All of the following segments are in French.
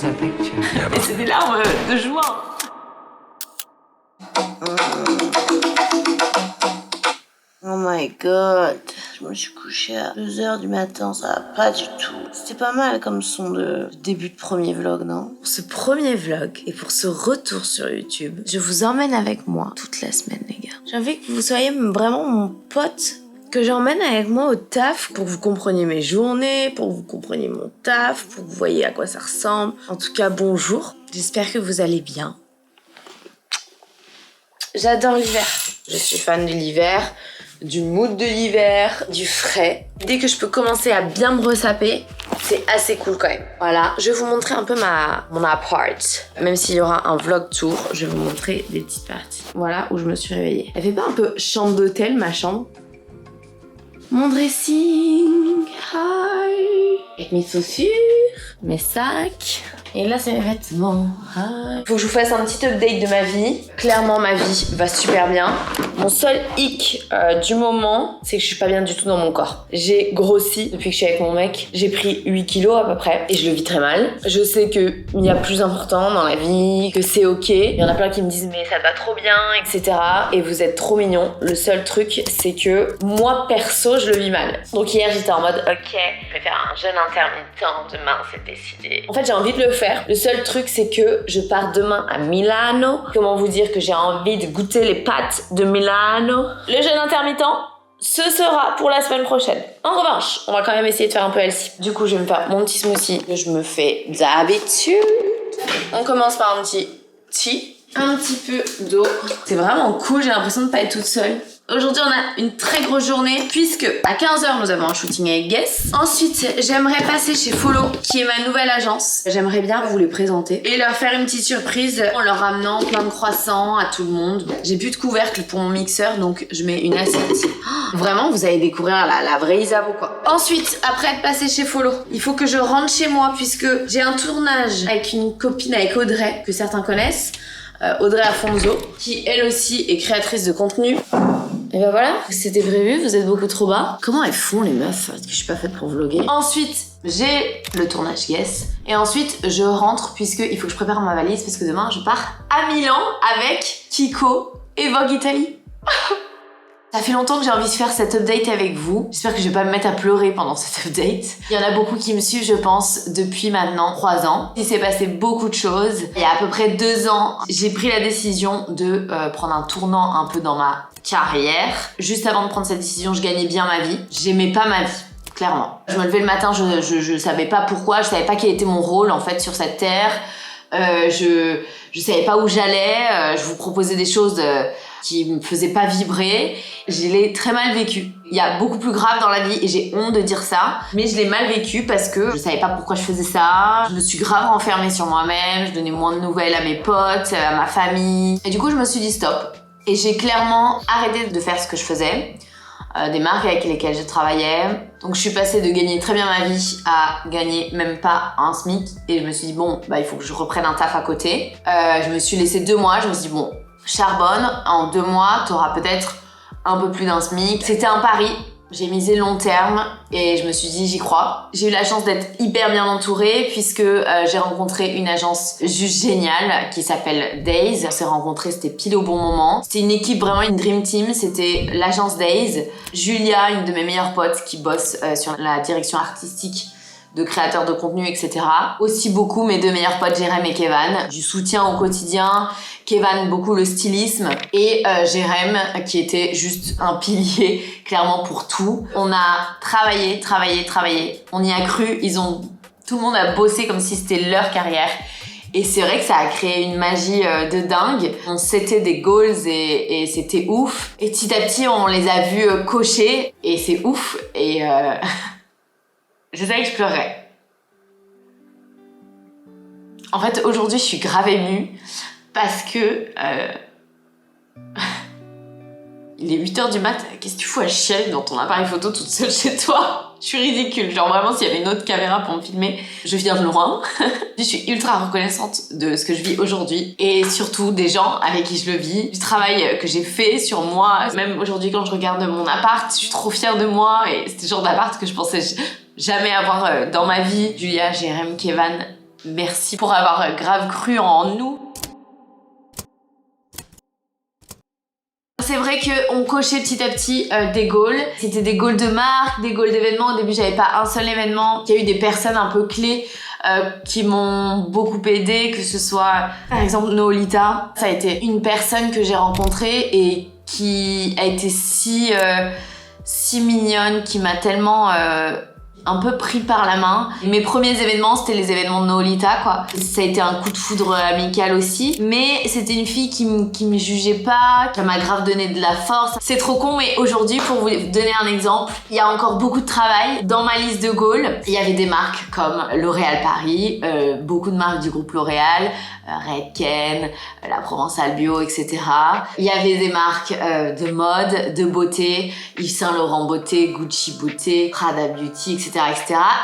is a picture. Et c'est des larmes de joie. Oh my god, je me suis couchée à 2h du matin, ça va pas du tout. C'était pas mal comme son de début de premier vlog, non? Pour ce premier vlog et pour ce retour sur YouTube, je vous emmène avec moi toute la semaine, les gars. J'ai envie que vous soyez vraiment mon pote, que j'emmène avec moi au taf pour que vous compreniez mes journées, pour que vous compreniez mon taf, pour que vous voyez à quoi ça ressemble. En tout cas, bonjour. J'espère que vous allez bien. J'adore l'hiver. Je suis fan de l'hiver, du mood de l'hiver, du frais. Dès que je peux commencer à bien me ressaper, c'est assez cool quand même. Voilà, je vais vous montrer un peu mon appart. Même s'il y aura un vlog tour, je vais vous montrer des petites parties. Voilà où je me suis réveillée. Elle fait pas un peu chambre d'hôtel, ma chambre? Mon dressing, hi, avec mes chaussures, mes sacs. Et là, c'est mes vêtements. Faut que je vous fasse un petit update de ma vie. Clairement, ma vie va super bien. Mon seul hic du moment, c'est que je suis pas bien du tout dans mon corps. J'ai grossi depuis que je suis avec mon mec. J'ai pris 8 kilos à peu près et je le vis très mal. Je sais qu'il y a plus important dans la vie, que c'est ok. Il y en a plein qui me disent mais ça te va trop bien, etc. Et vous êtes trop mignons. Le seul truc, c'est que moi, perso, je le vis mal. Donc hier, j'étais en mode ok, je vais faire un jeûne intermittent. Demain, c'est décidé. En fait, j'ai envie de le faire. Le seul truc, c'est que je pars demain à Milano. Comment vous dire que j'ai envie de goûter les pâtes de Milano. Le jeûne intermittent, ce sera pour la semaine prochaine. En revanche, on va quand même essayer de faire un peu healthy. Du coup, je vais me faire mon petit smoothie que je me fais d'habitude. On commence par un petit tea. Un petit peu d'eau. C'est vraiment cool, j'ai l'impression de pas être toute seule. Aujourd'hui, on a une très grosse journée puisque à 15h, nous avons un shooting avec Guess. Ensuite, j'aimerais passer chez Follow, qui est ma nouvelle agence. J'aimerais bien vous les présenter et leur faire une petite surprise en leur ramenant plein de croissants à tout le monde. J'ai plus de couvercle pour mon mixeur, donc je mets une assiette ici. Oh, vraiment, vous allez découvrir la vraie Isabeau, quoi. Ensuite, après être passé chez Follow, il faut que je rentre chez moi puisque j'ai un tournage avec une copine, avec Audrey, que certains connaissent. Audrey Afonso, qui elle aussi est créatrice de contenu. Et ben voilà, c'était prévu, vous êtes beaucoup trop bas. Comment elles font les meufs? Parce que je suis pas faite pour vlogger. Ensuite, j'ai le tournage Guess. Et ensuite, je rentre puisque il faut que je prépare ma valise parce que demain, je pars à Milan avec Kiko et Vogue Italie. Ça fait longtemps que j'ai envie de faire cet update avec vous. J'espère que je vais pas me mettre à pleurer pendant cet update. Il y en a beaucoup qui me suivent, je pense, depuis maintenant 3 ans. Il s'est passé beaucoup de choses. Il y a à peu près 2 ans, j'ai pris la décision de prendre un tournant un peu dans ma carrière. Juste avant de prendre cette décision, je gagnais bien ma vie. J'aimais pas ma vie. Clairement. Je me levais le matin, je savais pas pourquoi, je savais pas quel était mon rôle en fait sur cette terre. Je savais pas où j'allais, je vous proposais des choses qui me faisaient pas vibrer. Je l'ai très mal vécu. Il y a beaucoup plus grave dans la vie et j'ai honte de dire ça, mais je l'ai mal vécu parce que je savais pas pourquoi je faisais ça. Je me suis grave renfermée sur moi-même, je donnais moins de nouvelles à mes potes, à ma famille. Et du coup, je me suis dit stop. Et j'ai clairement arrêté de faire ce que je faisais. Des marques avec lesquelles je travaillais. Donc je suis passée de gagner très bien ma vie à gagner même pas un SMIC. Et je me suis dit bon, bah il faut que je reprenne un taf à côté. Je me suis laissé 2 mois, je me suis dit bon, charbonne, en 2 mois, t'auras peut-être un peu plus d'un SMIC. C'était un pari. J'ai misé long terme et je me suis dit j'y crois. J'ai eu la chance d'être hyper bien entourée puisque j'ai rencontré une agence juste géniale qui s'appelle Days. On s'est rencontrés, c'était pile au bon moment. C'était une équipe, vraiment une dream team, c'était l'agence Days. Julia, une de mes meilleures potes qui bosse sur la direction artistique de créateurs de contenu, etc. Aussi beaucoup mes 2 meilleurs potes, Jérém et Kevan. Du soutien au quotidien. Kevan, beaucoup le stylisme. Et Jérém, qui était juste un pilier, clairement, pour tout. On a travaillé. On y a cru. Tout le monde a bossé comme si c'était leur carrière. Et c'est vrai que ça a créé une magie de dingue. On s'était des goals et c'était ouf. Et petit à petit, on les a vus cocher. Et c'est ouf. Et je savais que je pleurerais. En fait, aujourd'hui, je suis grave émue parce que il est 8h du mat. Qu'est-ce que tu fous à chialer dans ton appareil photo toute seule chez toi? Je suis ridicule. Genre vraiment, s'il y avait une autre caméra pour me filmer, je viens de loin. Je suis ultra reconnaissante de ce que je vis aujourd'hui et surtout des gens avec qui je le vis, du travail que j'ai fait sur moi. Même aujourd'hui, quand je regarde mon appart, je suis trop fière de moi et c'est le genre d'appart que je pensais jamais avoir dans ma vie. Julia, Jérém, Kevan, Merci pour avoir grave cru en nous. C'est vrai qu'on cochait petit à petit des goals. C'était des goals de marque, des goals d'événements. Au début, j'avais pas un seul événement. Il y a eu des personnes un peu clés qui m'ont beaucoup aidé, que ce soit par exemple Noolita. Ça a été une personne que j'ai rencontrée et qui a été si mignonne, qui m'a tellement un peu pris par la main. Mes premiers événements, c'était les événements de Noolita, quoi. Ça a été un coup de foudre amical aussi. Mais c'était une fille qui me jugeait pas, qui m'a grave donné de la force. C'est trop con, mais aujourd'hui, pour vous donner un exemple, il y a encore beaucoup de travail. Dans ma liste de goals, il y avait des marques comme L'Oréal Paris, beaucoup de marques du groupe L'Oréal, Redken, la Provençale Bio, etc. Il y avait des marques de mode, de beauté, Yves Saint Laurent Beauté, Gucci Beauté, Prada Beauty, etc.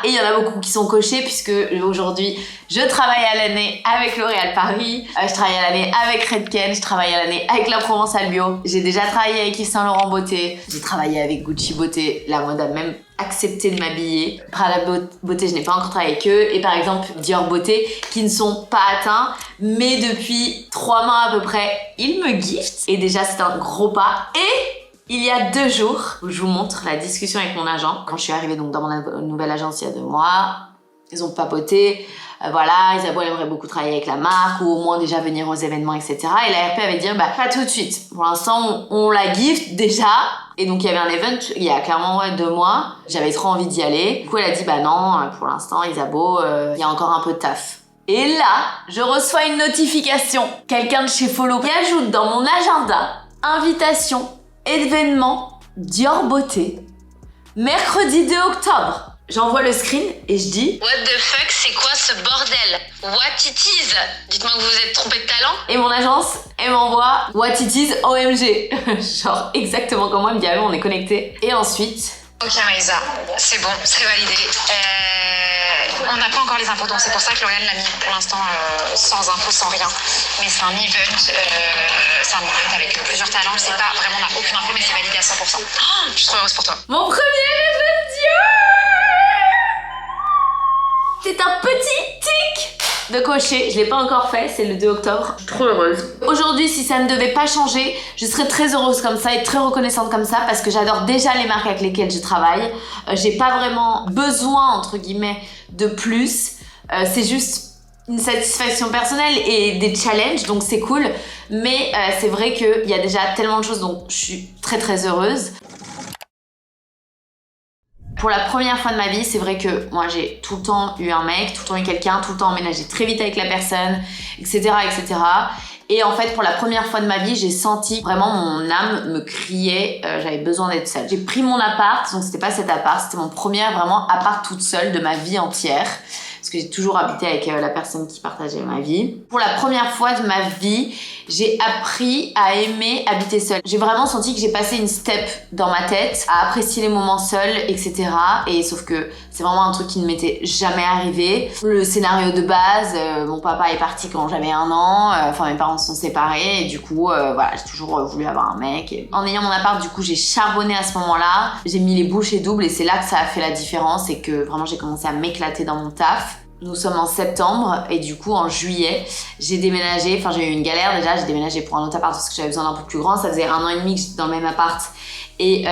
Et il y en a beaucoup qui sont cochés puisque aujourd'hui je travaille à l'année avec L'Oréal Paris, je travaille à l'année avec Redken, je travaille à l'année avec la Provençale Bio, j'ai déjà travaillé avec Yves Saint Laurent Beauté, j'ai travaillé avec Gucci Beauté, la mode a même accepté de m'habiller. Prada Beauté, je n'ai pas encore travaillé avec eux, et par exemple Dior Beauté qui ne sont pas atteints, mais depuis 3 mois à peu près ils me giftent et déjà c'est un gros pas. Et il y a 2 jours, je vous montre la discussion avec mon agent. Quand je suis arrivée donc dans mon nouvelle agence il y a 2 mois, ils ont papoté, voilà, Isabeau aimerait beaucoup travailler avec la marque ou au moins déjà venir aux événements, etc. Et la RP avait dit bah pas tout de suite. Pour l'instant, on la gift déjà. Et donc il y avait un event il y a clairement 2 mois. J'avais trop envie d'y aller. Du coup elle a dit bah non, pour l'instant Isabeau, il y a encore un peu de taf. Et là, je reçois une notification. Quelqu'un de chez Follow qui ajoute dans mon agenda invitation événement Dior Beauté, mercredi 2 octobre. J'envoie le screen et je dis What the fuck, c'est quoi ce bordel? What it is? Dites-moi que vous vous êtes trompé de talent. et mon agence, elle m'envoie What it is OMG. Genre exactement comme moi, elle me dit allô, on est connectés. Et ensuite... Ok Maïsa, c'est bon, c'est validé. On n'a pas encore les infos, donc c'est pour ça que L'Oréal l'a mis pour l'instant sans infos, sans rien. Mais c'est un event avec plusieurs talents. C'est pas vraiment, on n'a aucune info, mais c'est validé à 100%. Oh, je suis trop heureuse pour toi. Mon premier event Dior. C'est un petit tic de cocher, je l'ai pas encore fait, c'est le 2 octobre. Je suis trop heureuse. Aujourd'hui, si ça ne devait pas changer, je serais très heureuse comme ça et très reconnaissante comme ça parce que j'adore déjà les marques avec lesquelles je travaille. J'ai pas vraiment besoin, entre guillemets, de plus. C'est juste une satisfaction personnelle et des challenges, donc c'est cool. Mais c'est vrai qu'il y a déjà tellement de choses, donc je suis très très heureuse. Pour la première fois de ma vie, c'est vrai que moi j'ai tout le temps eu un mec, tout le temps eu quelqu'un, tout le temps emménagé très vite avec la personne, etc. etc. Et en fait, pour la première fois de ma vie, j'ai senti vraiment mon âme me criait, j'avais besoin d'être seule. J'ai pris mon appart, donc c'était pas cet appart, c'était mon premier vraiment appart toute seule de ma vie entière. Parce que j'ai toujours habité avec la personne qui partageait ma vie. Pour la première fois de ma vie, j'ai appris à aimer habiter seule. J'ai vraiment senti que j'ai passé une step dans ma tête, à apprécier les moments seuls, etc. Et sauf que c'est vraiment un truc qui ne m'était jamais arrivé. Le scénario de base, mon papa est parti quand j'avais 1 an, enfin mes parents se sont séparés, et du coup, voilà, j'ai toujours voulu avoir un mec. Et en ayant mon appart, du coup, j'ai charbonné à ce moment-là. J'ai mis les bouchées doubles et c'est là que ça a fait la différence et que vraiment j'ai commencé à m'éclater dans mon taf. Nous sommes en septembre et du coup en juillet j'ai déménagé, enfin j'ai eu une galère déjà, j'ai déménagé pour un autre appart parce que j'avais besoin d'un peu plus grand, ça faisait 1 an et demi que j'étais dans le même appart et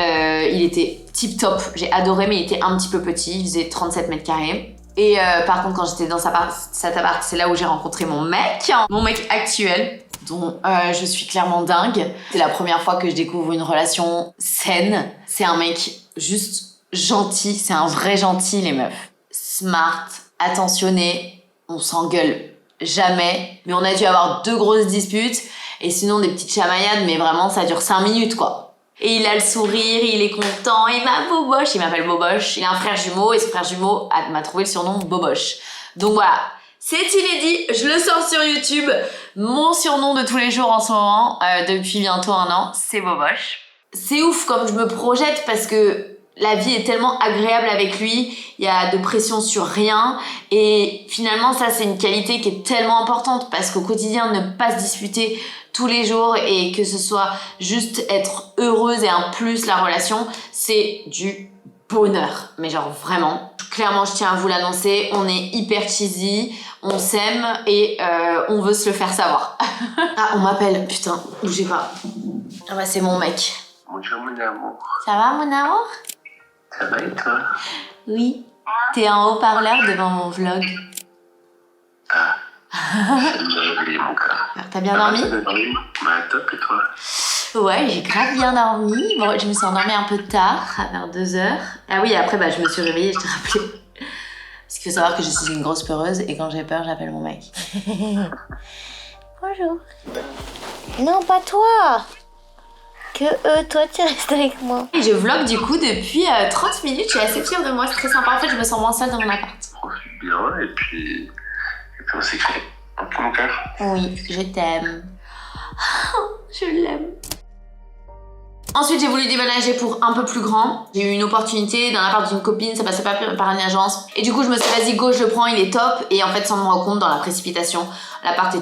il était tip top, j'ai adoré mais il était un petit peu petit, il faisait 37 mètres carrés. Et par contre quand j'étais dans cet appart, c'est là où j'ai rencontré mon mec actuel dont je suis clairement dingue. C'est la première fois que je découvre une relation saine, c'est un mec juste gentil, c'est un vrai gentil les meufs, smart, attentionné, on s'engueule jamais, mais on a dû avoir 2 grosses disputes et sinon des petites chamaillades, mais vraiment ça dure 5 minutes quoi. Et il a le sourire, il est content, il m'a Boboche, il m'appelle Boboche, il a un frère jumeau et ce frère jumeau m'a trouvé le surnom Boboche. Donc voilà, c'est inédit, je le sors sur YouTube, mon surnom de tous les jours en ce moment, depuis bientôt 1 an, c'est Boboche. C'est ouf comme je me projette parce que la vie est tellement agréable avec lui, il y a de pression sur rien et finalement ça c'est une qualité qui est tellement importante parce qu'au quotidien ne pas se disputer tous les jours et que ce soit juste être heureuse et un plus la relation, c'est du bonheur. Mais genre vraiment, clairement je tiens à vous l'annoncer, on est hyper cheesy, on s'aime et on veut se le faire savoir. Ah, on m'appelle, putain, bougez pas. Ah bah c'est mon mec. Bonjour mon amour. Ça va mon amour? Ça va et toi? Oui. T'es en haut-parleur devant mon vlog. Ah. J'ai oublié mon cœur. Alors, t'as bien dormi? T'as bien dormi? Bah top et toi? Ouais, j'ai grave bien dormi. Bon, je me suis endormie un peu tard, vers 2h. Ah oui, après bah je me suis réveillée, je t'ai rappelé. Parce qu'il faut savoir que je suis une grosse peureuse et quand j'ai peur, j'appelle mon mec. Bonjour. Non, pas toi. Que toi, tu restes avec moi. Et je vlog du coup depuis 30 minutes, je suis assez fière de moi, c'est très sympa. En fait, je me sens moins seule dans mon appart. Profite bien et puis on s'écrit. Ok mon cœur? Oui, je t'aime. Je l'aime. Ensuite, j'ai voulu déménager pour un peu plus grand. J'ai eu une opportunité d'un appart d'une copine, ça passait pas par une agence. Et du coup, je me suis dit, vas-y, go, je le prends, il est top. Et en fait, sans me rendre compte, dans la précipitation, l'appart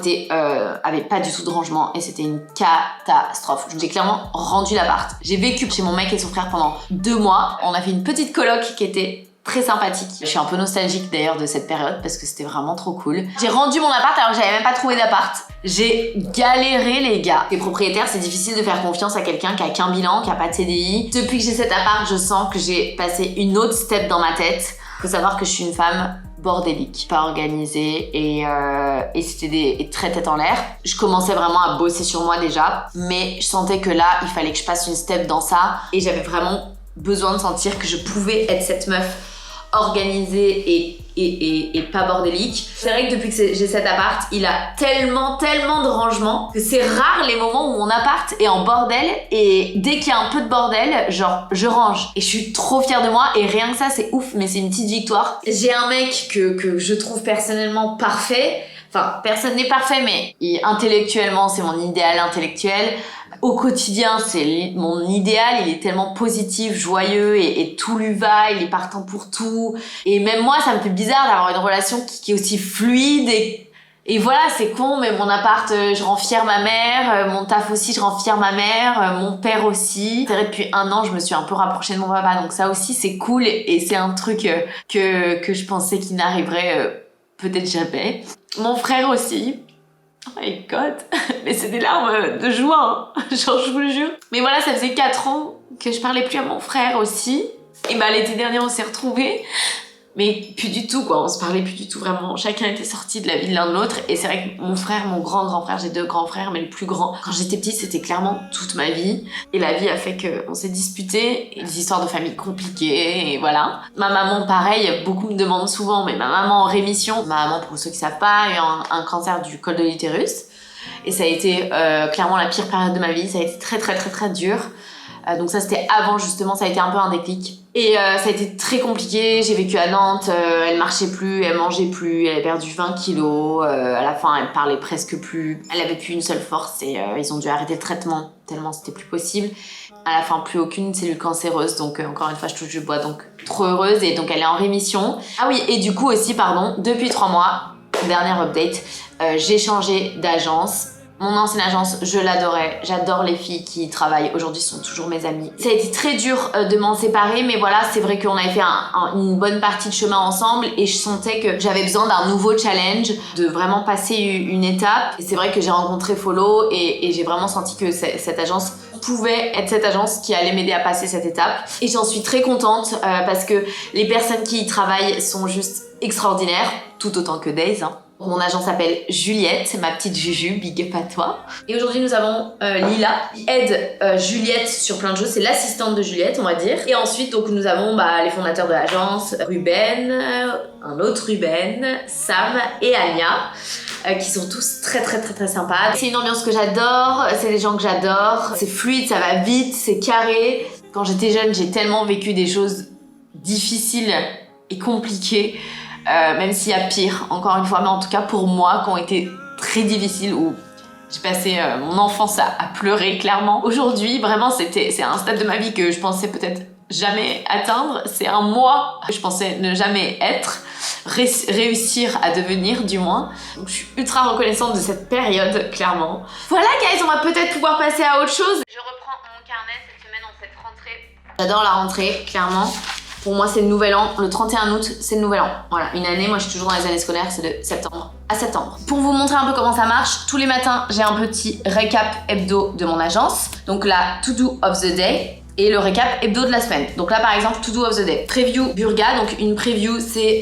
avait pas du tout de rangement et c'était une catastrophe. J'ai clairement rendu l'appart. J'ai vécu chez mon mec et son frère pendant 2 mois. On a fait une petite coloc qui était très sympathique. Je suis un peu nostalgique d'ailleurs de cette période parce que c'était vraiment trop cool. J'ai rendu mon appart alors que j'avais même pas trouvé d'appart. J'ai galéré les gars. Les propriétaires, c'est difficile de faire confiance à quelqu'un qui a qu'un bilan, qui a pas de CDI. Depuis que j'ai cet appart, je sens que j'ai passé une autre step dans ma tête. Faut savoir que je suis une femme bordélique, pas organisée et c'était des très tête en l'air. Je commençais vraiment à bosser sur moi déjà, mais je sentais que là, il fallait que je passe une step dans ça et j'avais vraiment besoin de sentir que je pouvais être cette meuf organisée et pas bordélique. C'est vrai que depuis que j'ai cet appart, il a tellement de rangement que c'est rare les moments où mon appart est en bordel et dès qu'il y a un peu de bordel, genre je range et je suis trop fière de moi et rien que ça c'est ouf, mais c'est une petite victoire. J'ai un mec que je trouve personnellement parfait. Enfin, personne n'est parfait, mais intellectuellement, c'est mon idéal intellectuel. Au quotidien, c'est mon idéal. Il est tellement positif, joyeux et tout lui va. Il est partant pour tout. Et même moi, ça me fait bizarre d'avoir une relation qui est aussi fluide et voilà, c'est con, mais mon appart, je rends fière ma mère. Mon taf aussi, je rends fière ma mère. Mon père aussi. C'est vrai, depuis 1 an, je me suis un peu rapprochée de mon papa. Donc ça aussi, c'est cool et c'est un truc que je pensais qu'il n'arriverait peut-être jamais. Mon frère aussi. Oh my god, mais c'est des larmes de joie, hein. Genre je vous le jure. Mais voilà, ça faisait 4 ans que je parlais plus à mon frère aussi. Et bah l'été dernier on s'est retrouvés. Mais plus du tout quoi, on se parlait plus du tout vraiment. Chacun était sorti de la vie de l'un de l'autre. Et c'est vrai que mon frère, mon grand frère, j'ai 2 grands frères, mais le plus grand, quand j'étais petite, c'était clairement toute ma vie. Et la vie a fait qu'on s'est disputés, des histoires de famille compliquées, et voilà. Ma maman, pareil, beaucoup me demandent souvent, mais ma maman en rémission. Ma maman, pour ceux qui savent pas, a eu un cancer du col de l'utérus. Et ça a été clairement la pire période de ma vie. Ça a été très dur. Donc ça c'était avant justement, ça a été un peu un déclic. Et ça a été très compliqué, j'ai vécu à Nantes, elle marchait plus, elle mangeait plus, elle avait perdu 20 kilos, à la fin elle parlait presque plus, elle avait plus une seule force et ils ont dû arrêter le traitement tellement c'était plus possible. À la fin plus aucune cellule cancéreuse, donc encore une fois je touche du bois, donc trop heureuse et donc elle est en rémission. Ah oui, et du coup aussi pardon, depuis 3 mois, dernière update, j'ai changé d'agence. Mon ancienne agence, je l'adorais. J'adore les filles qui y travaillent. Aujourd'hui, ce sont toujours mes amies. Ça a été très dur de m'en séparer, mais voilà, c'est vrai qu'on avait fait une bonne partie de chemin ensemble et je sentais que j'avais besoin d'un nouveau challenge, de vraiment passer une étape. Et c'est vrai que j'ai rencontré Follow et j'ai vraiment senti que cette agence pouvait être cette agence qui allait m'aider à passer cette étape. Et j'en suis très contente parce que les personnes qui y travaillent sont juste extraordinaires, tout autant que Days, hein. Mon agent s'appelle Juliette, ma petite Juju, big up à toi. Et aujourd'hui nous avons Lila, qui aide Juliette sur plein de choses, c'est l'assistante de Juliette on va dire. Et ensuite donc nous avons les fondateurs de l'agence, Ruben, un autre Ruben, Sam et Anya. Qui sont tous très sympas. C'est une ambiance que j'adore, c'est des gens que j'adore, c'est fluide, ça va vite, c'est carré. Quand j'étais jeune, j'ai tellement vécu des choses difficiles et compliquées, même s'il y a pire, encore une fois, mais en tout cas pour moi, qui ont été très difficiles, où j'ai passé mon enfance à pleurer clairement. Aujourd'hui, vraiment, c'est un stade de ma vie que je pensais peut-être jamais atteindre. C'est un moi que je pensais ne jamais être. Réussir à devenir du moins. Donc je suis ultra reconnaissante de cette période, clairement. Voilà guys, on va peut-être pouvoir passer à autre chose. Je reprends mon carnet cette semaine en cette rentrée. J'adore la rentrée, clairement. Pour moi, c'est le nouvel an. Le 31 août, c'est le nouvel an. Voilà, une année, moi je suis toujours dans les années scolaires, c'est de septembre à septembre. Pour vous montrer un peu comment ça marche, tous les matins, j'ai un petit récap hebdo de mon agence. Donc la to-do of the day et le récap hebdo de la semaine. Donc là, par exemple, to-do of the day. Preview Burga, donc une preview, c'est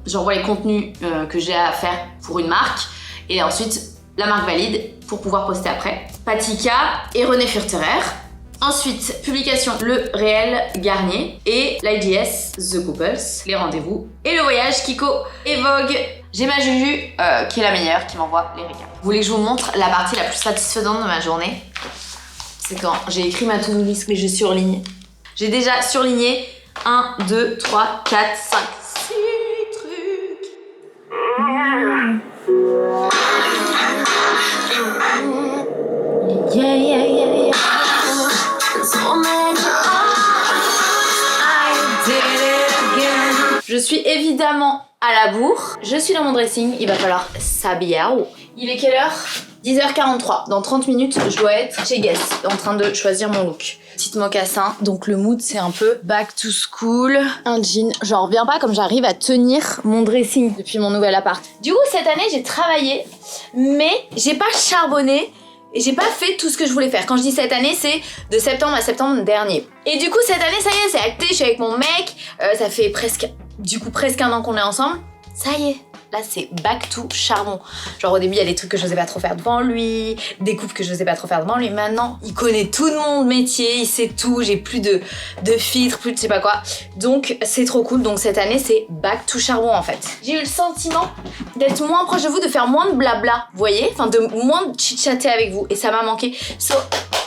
j'envoie les contenus que j'ai à faire pour une marque. Et ensuite, la marque valide pour pouvoir poster après. Patika et René Furterer. Ensuite, publication Le Réel Garnier et l'IGS The Couples, les rendez-vous et le voyage Kiko et Vogue. J'ai ma Juju qui est la meilleure, qui m'envoie les récaps. Vous voulez que je vous montre la partie la plus satisfaisante de ma journée? C'est quand j'ai écrit ma to-do list mais je surligne. J'ai déjà surligné 1, 2, 3, 4, 5, 6 trucs. Yeah, yeah, yeah, yeah. Je suis évidemment à la bourre. Je suis dans mon dressing. Il va falloir s'habiller. Il est quelle heure? 10h43. Dans 30 minutes, je dois être chez Guess en train de choisir mon look. Petite mocassin. Donc le mood, c'est un peu back to school. Un jean. J'en reviens pas comme j'arrive à tenir mon dressing depuis mon nouvel appart. Du coup, cette année, j'ai travaillé, mais j'ai pas charbonné. Et j'ai pas fait tout ce que je voulais faire. Quand je dis cette année, c'est de septembre à septembre dernier. Et du coup, cette année, ça y est, c'est acté. Je suis avec mon mec. Ça fait presque un an qu'on est ensemble. Ça y est. Là, c'est back to charbon. Genre, au début, il y a des trucs que je n'osais pas trop faire devant lui, des coupes que je n'osais pas trop faire devant lui. Maintenant, il connaît tout de mon métier, il sait tout. J'ai plus de filtres, plus de je sais pas quoi. Donc, c'est trop cool. Donc, cette année, c'est back to charbon, en fait. J'ai eu le sentiment d'être moins proche de vous, de faire moins de blabla, vous voyez? Enfin, de moins de chit-chatter avec vous. Et ça m'a manqué. So,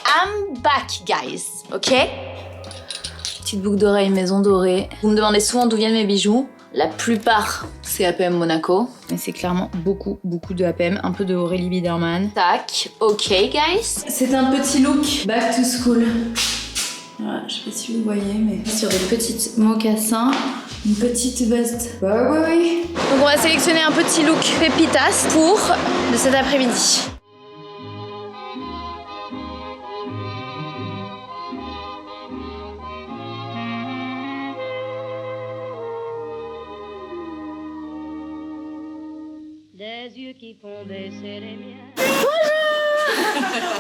I'm back, guys. OK? Petite boucle d'oreille, maison dorée. Vous me demandez souvent d'où viennent mes bijoux. La plupart, c'est APM Monaco. Mais c'est clairement beaucoup de APM. Un peu de Aurélie Biederman. Tac, ok guys. C'est un petit look back to school. Voilà, je sais pas si vous voyez, mais sur des petites mocassins, une petite veste. Oui. Donc on va sélectionner un petit look pépitas pour de cet après-midi.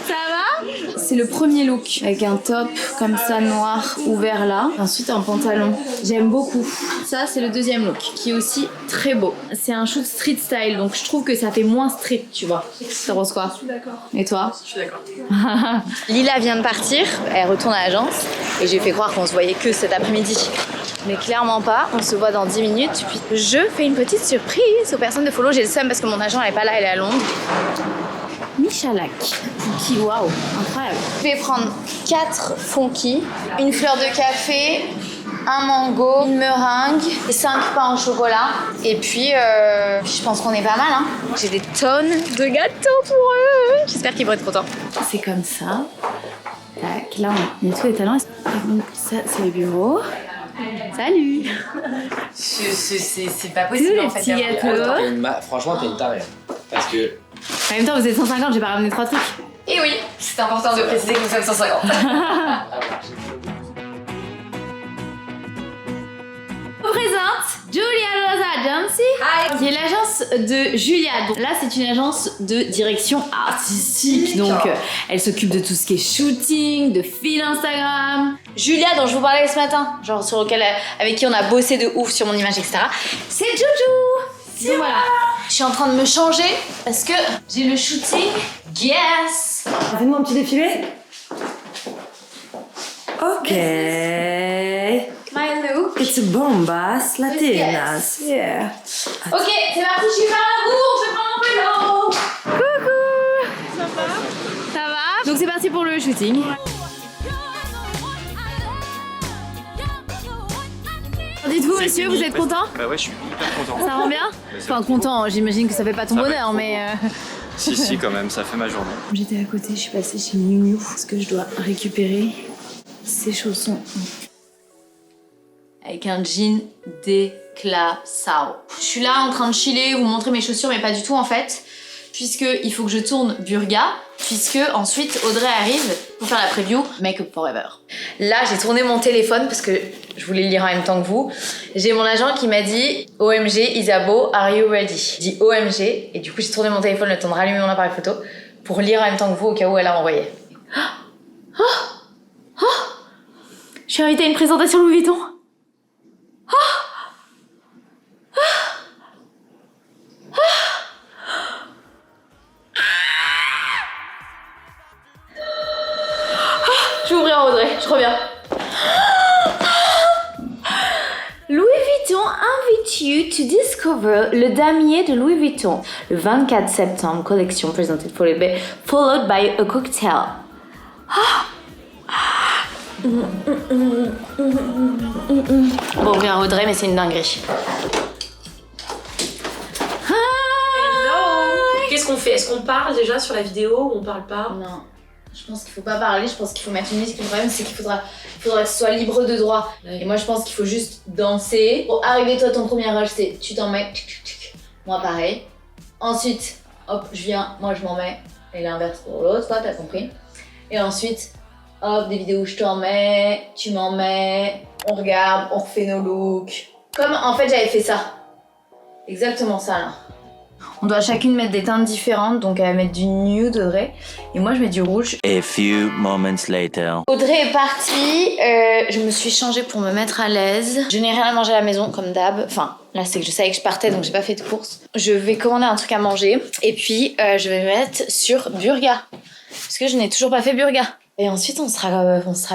Ça va? C'est le premier look avec un top comme ça noir ouvert là. Ensuite un pantalon. J'aime beaucoup. Ça c'est le deuxième look qui est aussi très beau. C'est un shoot street style donc je trouve que ça fait moins street tu vois. T'en penses quoi? Je suis d'accord. Et toi? Je suis d'accord. Lila vient de partir. Elle retourne à l'agence et j'ai fait croire qu'on se voyait que cet après-midi. Mais clairement pas, on se voit dans 10 minutes. Puis je fais une petite surprise aux personnes de follow. J'ai le seum parce que mon agent elle est pas là, elle est à Londres. Michalak, Funky, waouh, incroyable. Je vais prendre 4 Funky, une fleur de café, un mango, une meringue et 5 pains au chocolat. Et puis, je pense qu'on est pas mal. Hein. J'ai des tonnes de gâteaux pour eux. J'espère qu'ils vont être contents. C'est comme ça. Tac, là on met tous les talents. Ça, c'est le bureau. Salut. C'est pas possible en fait. Petits gâteaux. Franchement, t'es une tarée. Parce que... En même temps, vous êtes 150, j'ai pas ramené 3 trucs. Et oui, c'est important de préciser que nous sommes 150. Je vous présente Julia Rosa Agency, qui est l'agence de Julia. Donc là, c'est une agence de direction artistique. Donc, elle s'occupe de tout ce qui est shooting, de fil Instagram. Julia, dont je vous parlais ce matin, genre avec qui on a bossé de ouf sur mon image, etc. C'est Juju. Donc voilà. Je suis en train de me changer parce que j'ai le shooting. Yes. Fais-moi un petit défilé. Ok. My look. It's a bombas latinas. Yeah. Ok, c'est parti, je suis par la bourre, je prends mon vélo. Coucou. Ça va? Donc c'est parti pour le shooting. Dites-vous monsieur, vous êtes content? Bah ouais, je suis hyper content. Ça rend bien? Enfin content, j'imagine que ça fait pas ton bonheur, mais... Si, quand même, ça fait ma journée. J'étais à côté, je suis passée chez Miu Miu parce que je dois récupérer ces chaussons. Avec un jean déclassao. Je suis là en train de chiller, vous montrer mes chaussures, mais pas du tout en fait. puisqu'il faut que je tourne Burga, puisque ensuite Audrey arrive pour faire la preview Make Up Forever. Là, j'ai tourné mon téléphone parce que je voulais le lire en même temps que vous. J'ai mon agent qui m'a dit OMG Isabeau, are you ready? Je dis OMG et du coup j'ai tourné mon téléphone le temps de rallumer mon appareil photo pour lire en même temps que vous au cas où elle a envoyé. Je suis invitée à une présentation Louis Vuitton. Je vais ouvrir Audrey, je reviens. Louis Vuitton invite you to discover le damier de Louis Vuitton. Le 24 septembre, collection présentée followed by a cocktail. Bon, ouvrir Audrey, mais c'est une dinguerie. Qu'est-ce qu'on fait? Est-ce qu'on parle déjà sur la vidéo ou on parle pas? Non. Je pense qu'il faut pas parler, je pense qu'il faut mettre une musique. Le problème, c'est qu'il faudra que ce soit libre de droit. Et moi, je pense qu'il faut juste danser. Pour arriver, toi, ton premier rush, c'est tu t'en mets. Moi, pareil. Ensuite, hop, je viens, moi, je m'en mets. Et l'inverse pour l'autre, quoi, t'as compris. Et ensuite, hop, des vidéos où je t'en mets, tu m'en mets. On regarde, on refait nos looks. Comme, en fait, j'avais fait ça. Exactement ça, là. On doit chacune mettre des teintes différentes, donc elle va mettre du nude, Audrey, et moi je mets du rouge. A few moments later. Audrey est partie, je me suis changée pour me mettre à l'aise. Je n'ai rien à manger à la maison comme d'hab, enfin là c'est que je savais que je partais donc j'ai pas fait de course. Je vais commander un truc à manger et puis je vais me mettre sur Burga, parce que je n'ai toujours pas fait Burga. Et ensuite on sera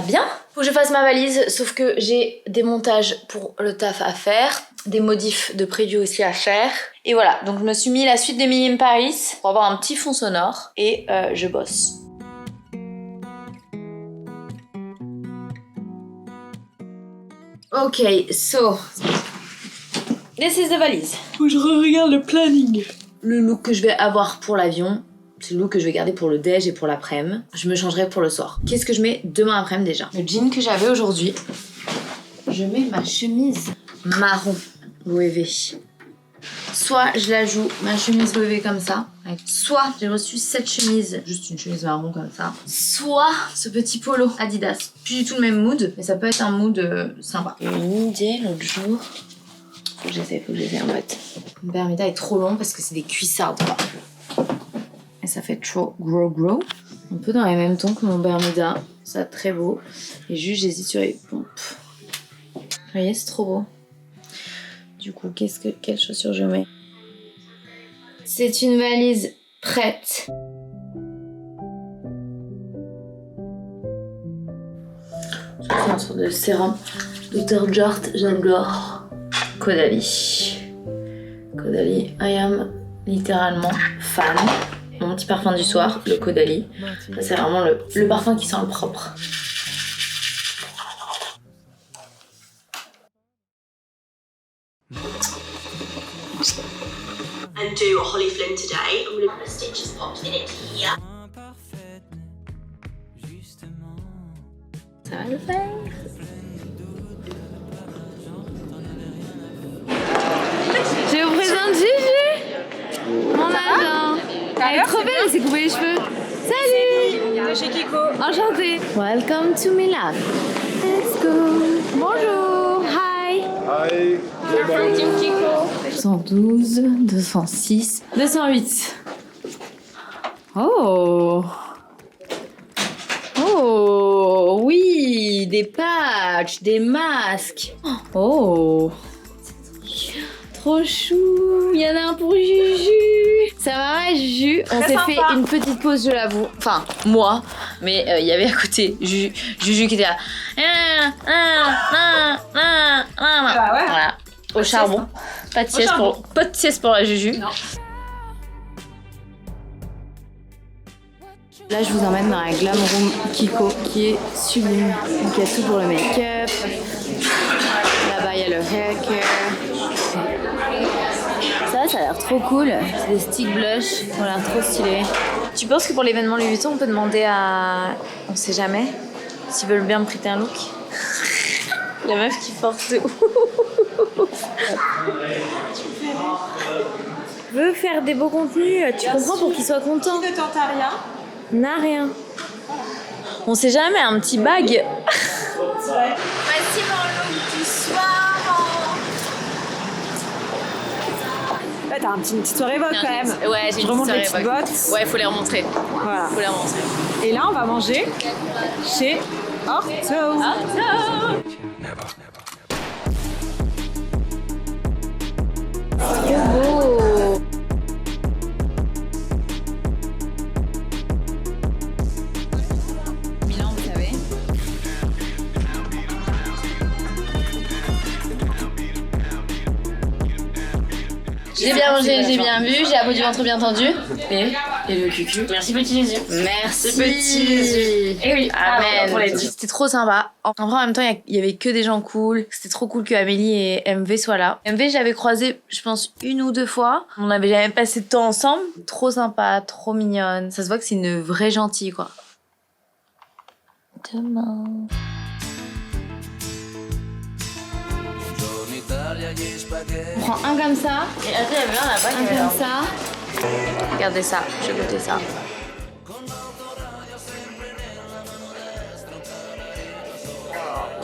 bien. Faut que je fasse ma valise, sauf que j'ai des montages pour le taf à faire, des modifs de preview aussi à faire. Et voilà, donc je me suis mis la suite d'Emily in Paris pour avoir un petit fond sonore et je bosse. Ok, so this is the valise. Faut que je regarde le planning. Le look que je vais avoir pour l'avion, c'est le look que je vais garder pour le déj et pour l'après-midi. Je me changerai pour le soir. Qu'est-ce que je mets demain après-midi déjà? Le jean que j'avais aujourd'hui. Je mets ma chemise marron Louis V. Soit je la joue, ma chemise Louis V comme ça. Soit j'ai reçu cette chemise, juste une chemise marron comme ça. Soit ce petit polo Adidas. Plus du tout le même mood, mais ça peut être un mood sympa. J'ai eu une idée l'autre jour. Faut que j'essaie en fait. Mon Bermuda est trop long parce que c'est des cuissardes quoi. Et ça fait trop gros. Un peu dans les mêmes tons que mon Bermuda. Ça très beau. Et juste j'hésite sur les pompes. Vous voyez, c'est trop beau. Du coup, quelles chaussures je mets? C'est une valise prête. C'est une sorte de sérum Dr. Jart, j'adore. Caudalie, I am littéralement fan. Mon petit parfum du soir, le Caudalie. C'est vraiment le parfum qui sent le propre. And do a Holly Flynn today. I'm gonna put stitches popped in it here. Ça va le faire. Je vous présente Juju, mon agent. Elle est trop belle, elle s'est coupée les cheveux. Salut. De chez Kiko. Enchantée. Welcome to Milan. Let's go. Bonjour. Hi. Hi. Team Kiko. 112, 206, 208. Oh. Oh, oui, des patchs, des masques. Oh. Trop chou. Il y en a un pour Juju. Ça va, Juju? On s'est fait une petite pause, je l'avoue. Enfin, moi. Mais il y avait à côté Juju qui était là. Bah ouais. Voilà. Au charbon. Pas de sieste pour la Juju. Non. Là, je vous emmène dans la Glam Room Kiko qui est sublime. Donc, il y a tout pour le make-up. Là-bas, il y a le hair care. Ça a l'air trop cool. C'est des stick blush. Ça a l'air trop stylé. Tu penses que pour l'événement Louis Vuitton, on peut demander à... On sait jamais. S'ils veulent bien me prêter un look. La meuf qui porte de ouf. veut faire des beaux contenus, tu comprends, pour qu'il soit content. Qui ne tente à rien. N'a rien. On sait jamais, un petit bag. Voici mon look du soir. Là, t'as une petite soirée vogue quand même. Ouais, j'ai Je une remonte les petite petites soirée bottes. Ouais, faut les remontrer. Voilà. Faut les remontrer. Et là, on va manger chez Orto. Milan, vous savez. J'ai bien mangé, j'ai bien bu, j'ai la peau du ventre bien tendue. Et le cucu. Merci petit Jésus. Merci Petit Jésus. Et oui, Amen. pour les 10. C'était trop sympa. En vrai, en même temps, il y avait que des gens cool. C'était trop cool que Amélie et MV soient là. MV, j'avais croisé, je pense, 1 ou 2 fois. On n'avait jamais passé de temps ensemble. Trop sympa, trop mignonne. Ça se voit que c'est une vraie gentille, quoi. Demain. On prend un comme ça, Et après, il y avait un là-bas un comme ça. Regardez ça, je vais goûter ça.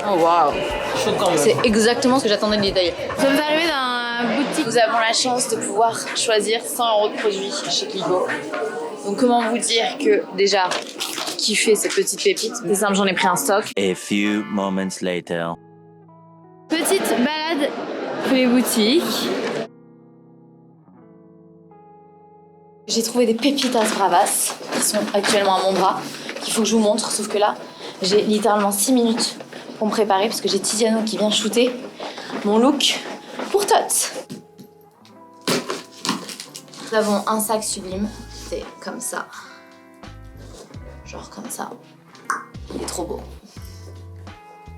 Oh waouh! C'est exactement ce que j'attendais de l'Italie. Nous sommes arrivés dans une boutique. Nous avons la chance de pouvoir choisir 100 € de produits chez Kiko. Donc comment vous dire que déjà, kiffer cette petite pépite. C'est simple, j'en ai pris un stock. A few moments later. Petite balade pour les boutiques. J'ai trouvé des pépitas bravas qui sont actuellement à mon bras, qu'il faut que je vous montre, sauf que là, j'ai littéralement 6 minutes pour me préparer parce que j'ai Tiziano qui vient shooter mon look pour Tots. Nous avons un sac sublime, c'est comme ça. Genre comme ça. Il est trop beau.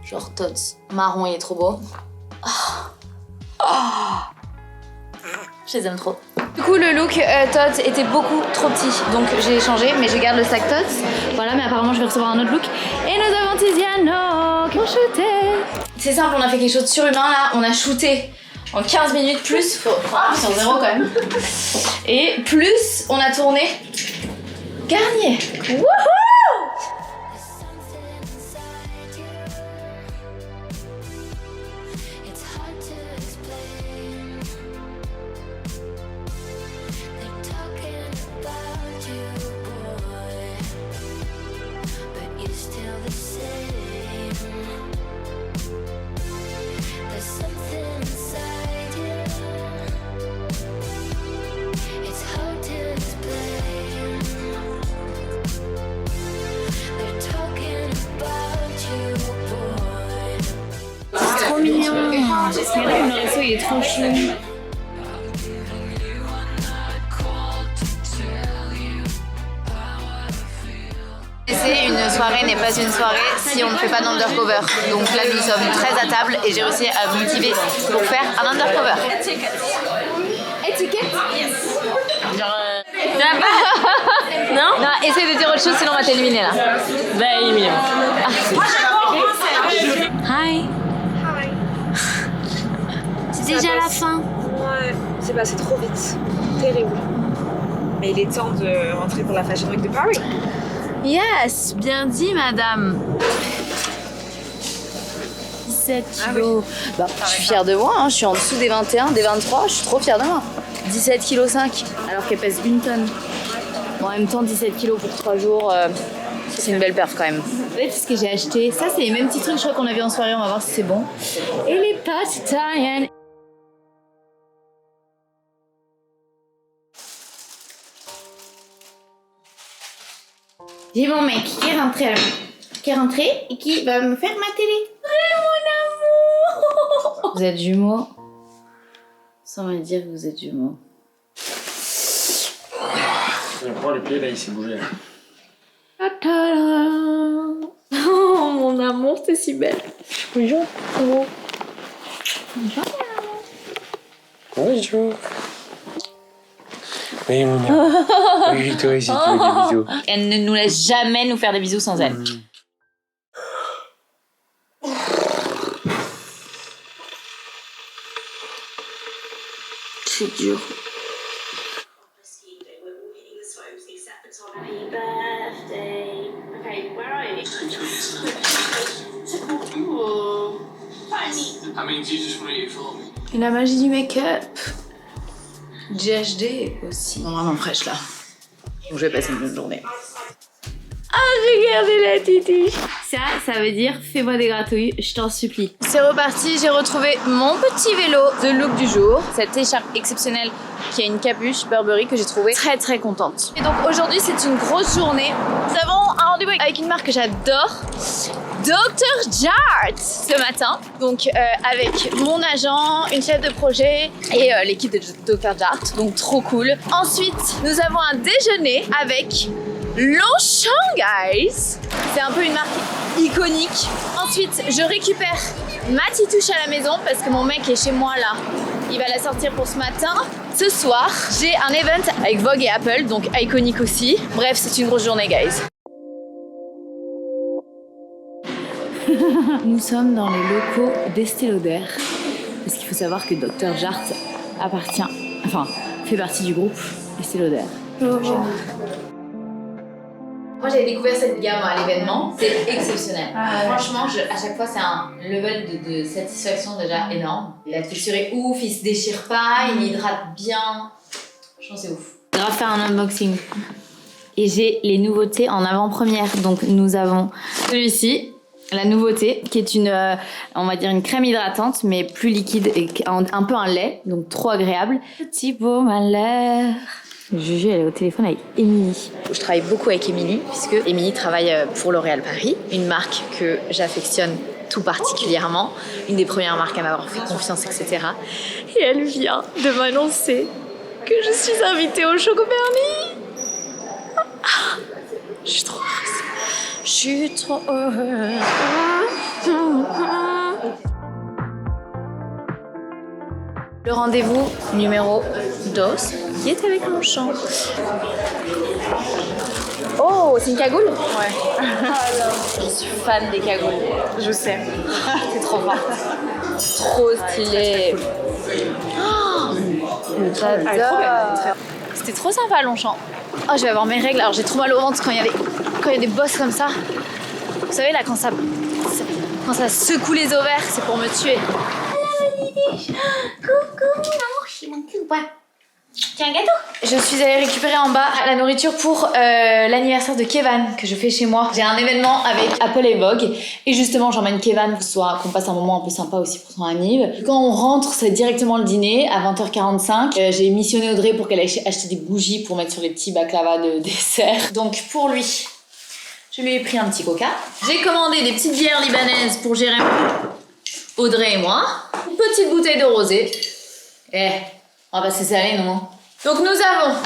Genre Tots marron, il est trop beau. Je les aime trop. Du coup, le look Tots était beaucoup trop petit, donc j'ai changé, mais je garde le sac Tots. Voilà, mais apparemment je vais recevoir un autre look. Et nous avons Tiziano qui ont shooté. C'est simple, on a fait quelque chose de surhumain là. On a shooté en 15 minutes plus, sur 0 quand même. Et plus, on a tourné Garnier. Wouhou! Trop mignon. Regardez comme le resto il est trop chou. Une soirée n'est pas une soirée si on ne fait pas d'undercover. Donc là nous sommes 13 à table et j'ai réussi à me motiver pour faire un undercover. Étiquette? Non? Non, essaye de dire autre chose sinon on va t'éliminer là. Bah, éliminer. Hi. C'est déjà la fin. Ouais, c'est passé trop vite. Terrible. Mais il est temps de rentrer pour la Fashion Week de Paris. Yes, bien dit madame. 17 kilos. Bah, je suis fière de moi, hein. Je suis en dessous des 21, des 23, je suis trop fière de moi. 17 kg 5, alors qu'elle pèse 1 tonne. Bon, en même temps, 17 kg pour 3 jours, c'est une belle perf quand même. Vous savez ce que j'ai acheté? Ça, c'est les mêmes petits trucs, je crois qu'on a vu en soirée, on va voir si c'est bon. Et les pâtes italiennes. J'ai mon mec qui est rentré et qui va me faire ma télé. Mon amour. Vous êtes jumeaux? Sans me dire que vous êtes jumeaux. On prend les pieds, là, il s'est bougé. Oh mon amour, t'es si belle. Bonjour. Bonjour. Oui, mon amour. Oui, toi aussi, tu veux des bisous. Elle ne nous laisse jamais nous faire des bisous sans elle. C'est dur. Et la magie du make-up. GHD aussi. Bon, vraiment fraîche là. Donc je vais passer une bonne journée. Regardez la titi. Ça veut dire fais-moi des gratouilles, je t'en supplie. C'est reparti, j'ai retrouvé mon petit vélo de look du jour. Cette écharpe exceptionnelle qui a une capuche Burberry que j'ai trouvée très contente. Et donc aujourd'hui c'est une grosse journée. Nous avons un rendez-vous avec une marque que j'adore, Dr. Jart, ce matin. Donc avec mon agent, une chef de projet et l'équipe de Dr. Jart. Donc trop cool. Ensuite nous avons un déjeuner avec Longchamp, guys. C'est un peu une marque iconique. Ensuite, je récupère ma titouche à la maison parce que mon mec est chez moi là. Il va la sortir pour ce matin. Ce soir, j'ai un event avec Vogue et Apple, donc iconique aussi. Bref, c'est une grosse journée, guys. Nous sommes dans les locaux d'Estée Lauder. Parce qu'il faut savoir que Dr. Jart fait partie du groupe Estée Lauder. Moi j'avais découvert cette gamme à l'événement, c'est exceptionnel. Franchement, à chaque fois c'est un level de satisfaction déjà énorme. La texture est ouf, il se déchire pas, il hydrate bien. Franchement c'est ouf. On va faire un unboxing. Et j'ai les nouveautés en avant-première. Donc nous avons celui-ci, la nouveauté, qui est on va dire une crème hydratante, mais plus liquide et un peu un lait, donc trop agréable. Petit baume à l'air. Juju, elle est au téléphone avec Émilie. Je travaille beaucoup avec Émilie, puisque Émilie travaille pour L'Oréal Paris, une marque que j'affectionne tout particulièrement, une des premières marques à m'avoir fait confiance, etc. Et elle vient de m'annoncer que je suis invitée au Choco Bernie. Je suis trop heureuse. Je suis trop heureuse. Le rendez-vous numéro 2 qui est avec Longchamp. Oh, c'est une cagoule? Ouais. Je suis fan des cagoules. Je sais. C'est trop fort. Trop stylé. Oh, j'adore. C'était trop sympa à Longchamp. Oh, je vais avoir mes règles. Alors j'ai trop mal au ventre quand il y a des bosses comme ça. Vous savez là quand ça secoue les ovaires, c'est pour me tuer. Coucou, amour, je manque ou pas? Tiens, un gâteau. Je suis allée récupérer en bas la nourriture pour l'anniversaire de Kevan que je fais chez moi. J'ai un événement avec Apple et Vogue et justement j'emmène Kevan qu'on passe un moment un peu sympa aussi pour son anniv. Quand on rentre, c'est directement le dîner à 20h45. J'ai missionné Audrey pour qu'elle aille acheter des bougies pour mettre sur les petits baklava de dessert. Donc pour lui, je lui ai pris un petit coca. J'ai commandé des petites bières libanaises pour Jérémy, Audrey et moi. Une petite bouteille de rosé. On va passer ça aller, non? Donc nous avons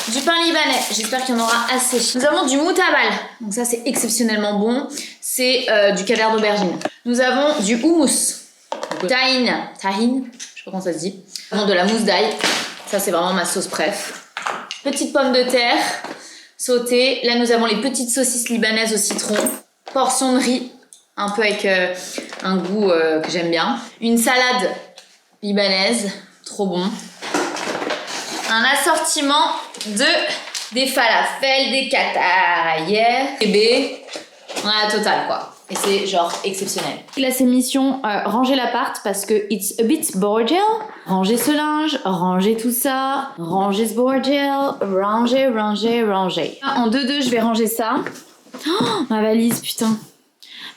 du pain libanais, j'espère qu'il y en aura assez. Nous avons du moutabal, donc ça c'est exceptionnellement bon. C'est du caviar d'aubergine. Nous avons du houmous, tahine, je sais pas comment ça se dit. Nous avons de la mousse d'ail, ça c'est vraiment ma sauce préf. Petite pomme de terre sautée. Là nous avons les petites saucisses libanaises au citron. Portion de riz, un peu avec un goût que j'aime bien. Une salade libanaise, trop bon. Un assortiment des falafels, des kataïers, bébé. On a la totale quoi. Et c'est genre exceptionnel. Là c'est mission ranger l'appart parce que it's a bit bordel. Ranger ce linge, ranger tout ça, ranger ce bordel, ranger. En 2-2 je vais ranger ça. Oh, ma valise putain.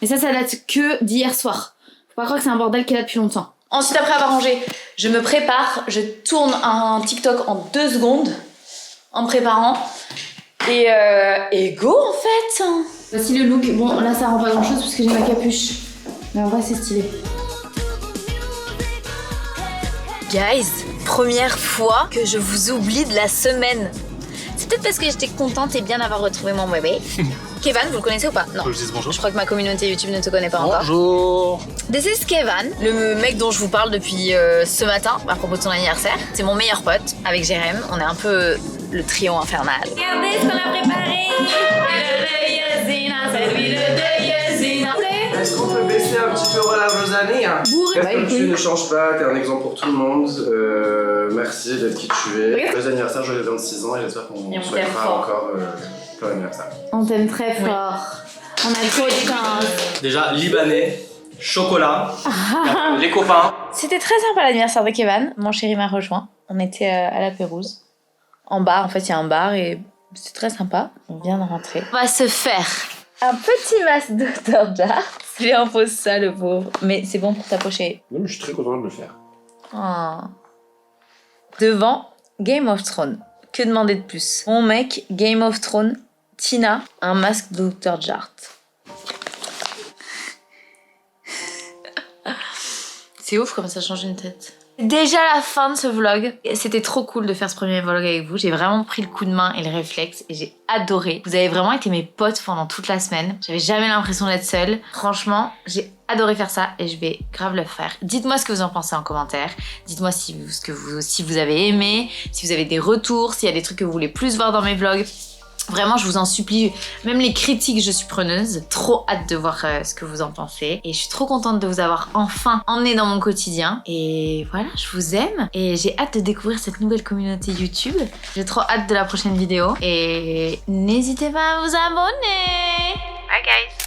Mais ça date que d'hier soir. Faut pas croire que c'est un bordel qui est là depuis longtemps. Ensuite, après avoir rangé, je me prépare, je tourne un TikTok en 2 secondes en me préparant. Et go en fait. Voici le look. Bon, là ça rend pas grand chose parce que j'ai ma capuche. Mais en vrai, c'est stylé. Guys, première fois que je vous oublie de la semaine. C'est peut-être parce que j'étais contente et bien d'avoir retrouvé mon bébé. Kevan, vous le connaissez ou pas? Non. Faut que je dise bonjour. Je crois que ma communauté YouTube ne te connaît pas encore. Bonjour. This is Kevan, le mec dont je vous parle depuis ce matin à propos de son anniversaire. C'est mon meilleur pote avec Jérém. On est un peu le trio infernal. Regardez ce qu'on a préparé. Est-ce qu'on peut baisser un petit peu la Rosanée hein? Reste comme tu ne changes pas, t'es un exemple pour tout le monde. Merci d'être qui tu es. Joyeux anniversaire, joyeux 26 ans et j'espère qu'on souhaitera encore plein d'anniversaire. On t'aime très fort. On a trop de chance. Déjà, libanais, chocolat, les copains. C'était très sympa l'anniversaire de Kevin. Mon chéri m'a rejoint. On était à la Pérouse. En bar, en fait, il y a un bar et c'est très sympa. On vient de rentrer. On va se faire un petit masque Dr. Jart. Je lui impose ça, le pauvre. Mais c'est bon pour ta pochette. Non, mais je suis très content de le faire. Oh. Devant Game of Thrones. Que demander de plus? Mon mec, Game of Thrones, Tina, un masque Dr. Jart. C'est ouf comme ça change une tête. Déjà la fin de ce vlog. C'était trop cool de faire ce premier vlog avec vous. J'ai vraiment pris le coup de main et le réflexe et j'ai adoré. Vous avez vraiment été mes potes pendant toute la semaine. J'avais jamais l'impression d'être seule. Franchement, j'ai adoré faire ça et je vais grave le faire. Dites-moi ce que vous en pensez en commentaire. Dites-moi si vous avez aimé, si vous avez des retours, s'il y a des trucs que vous voulez plus voir dans mes vlogs. Vraiment, je vous en supplie, même les critiques, je suis preneuse. Trop hâte de voir ce que vous en pensez. Et je suis trop contente de vous avoir enfin emmené dans mon quotidien. Et voilà, je vous aime. Et j'ai hâte de découvrir cette nouvelle communauté YouTube. J'ai trop hâte de la prochaine vidéo. Et n'hésitez pas à vous abonner. Bye guys.